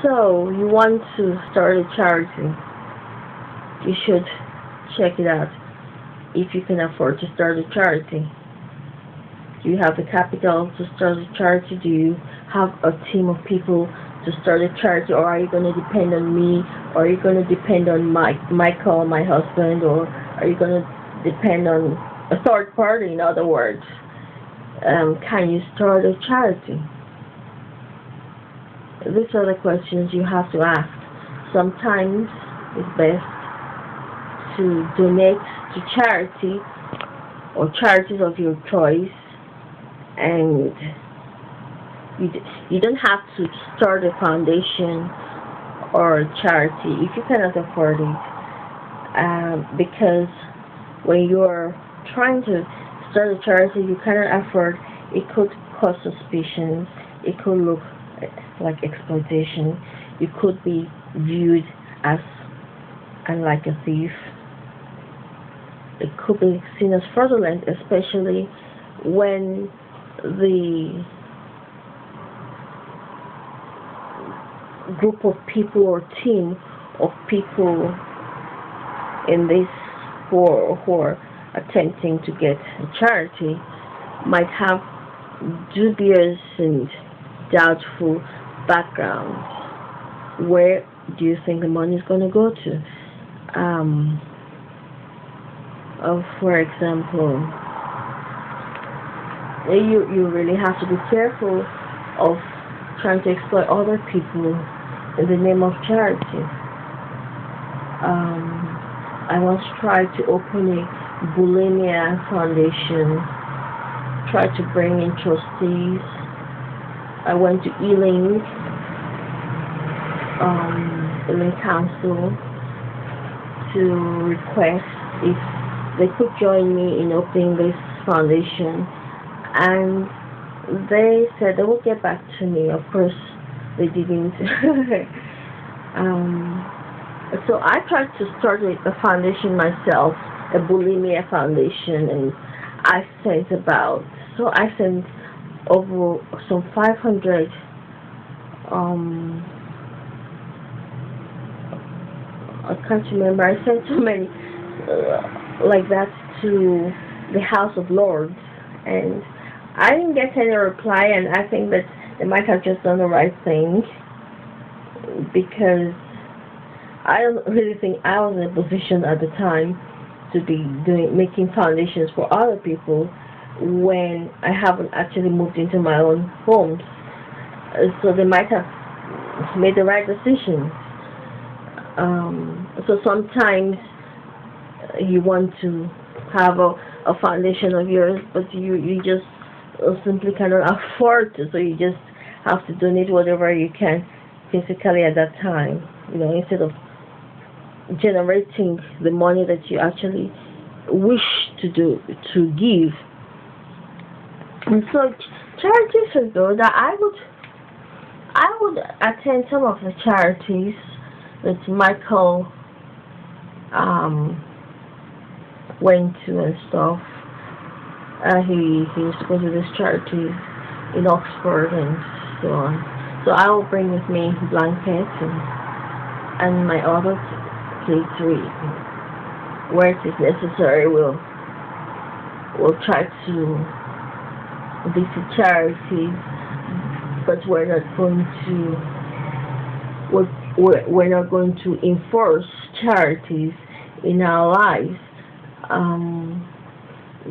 So, you want to start a charity, you should check it out. If you can afford to start a charity, do you have the capital to start a charity? Do you have a team of people to start a charity, or are you going to depend on me, or are you going to depend on Michael, my husband, or are you going to depend on a third party? In other words, can you start a charity? These are the questions you have to ask. Sometimes it's best to donate to charity or charities of your choice, and you don't have to start a foundation or a charity if you cannot afford it, because when you're trying to start a charity you cannot afford, it could cause suspicion, it could look like exploitation, you could be viewed as and like a thief, it could be seen as fraudulent, especially when the group of people or team of people in this who are attempting to get a charity might have dubious and doubtful backgrounds. Where do you think the money is going to go to? For example, you really have to be careful of trying to exploit other people in the name of charity. I once tried to open a bulimia foundation, tried to bring in trustees. I went to Ealing Council to request if they could join me in opening this foundation, and they said they will get back to me. Of course, they didn't. So I tried to start a foundation myself, a bulimia foundation, and I sent over some 500 I can't remember, I sent so many like that to the House of Lords, and I didn't get any reply, and I think that they might have just done the right thing, because I don't really think I was in a position at the time to be making foundations for other people when I haven't actually moved into my own homes. So they might have made the right decision. So sometimes you want to have a foundation of yours, but you just simply cannot afford to, so you just have to donate whatever you can physically at that time, instead of generating the money that you actually wish to give. And so charities are good. I would attend some of the charities that Michael went to and stuff. He used to go to these charities in Oxford and so on. So I will bring with me blankets and my other kids where it is necessary. We'll try to visit charities, but we're not going to enforce charities in our lives.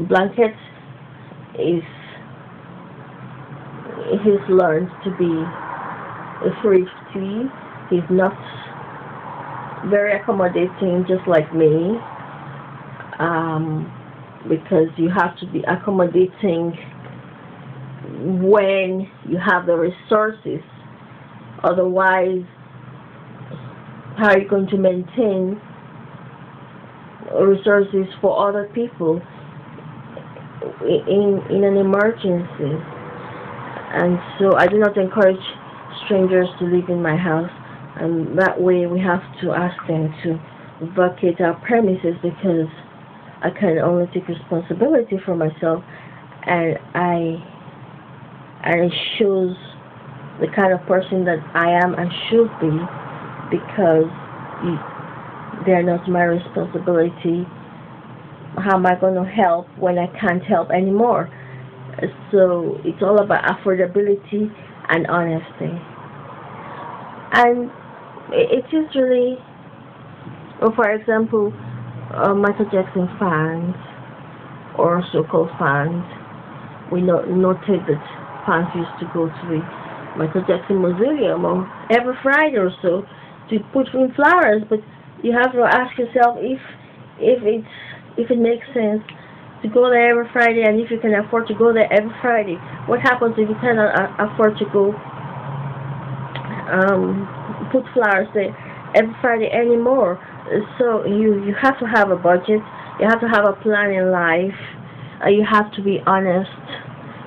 Blankets he's learned to be a thrifty. He's not very accommodating, just like me, because you have to be accommodating when you have the resources. Otherwise, how are you going to maintain resources for other people in an emergency? And so I do not encourage strangers to live in my house, and that way we have to ask them to vacate our premises, because I can only take responsibility for myself, and it shows the kind of person that I am and should be, because you, they're not my responsibility. How am I going to help when I can't help anymore? So it's all about affordability and honesty. And it is really, for example, Michael Jackson fans or so-called fans, we noted that fans used to go to the Michael Jackson Mausoleum or every Friday or so to put in flowers, but you have to ask yourself if it makes sense to go there every Friday, and if you can afford to go there every Friday. What happens if you cannot afford to go put flowers there every Friday anymore? So you have to have a budget. You have to have a plan in life. You have to be honest.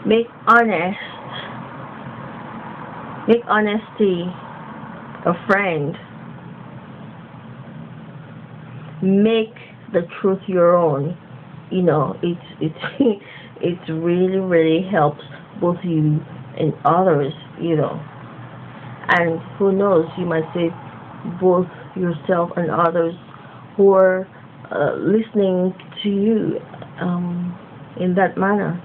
Make honesty a friend. Make the truth your own. You know, it really, really helps both you and others, you know. And who knows, you might save both yourself and others who are listening to you in that manner.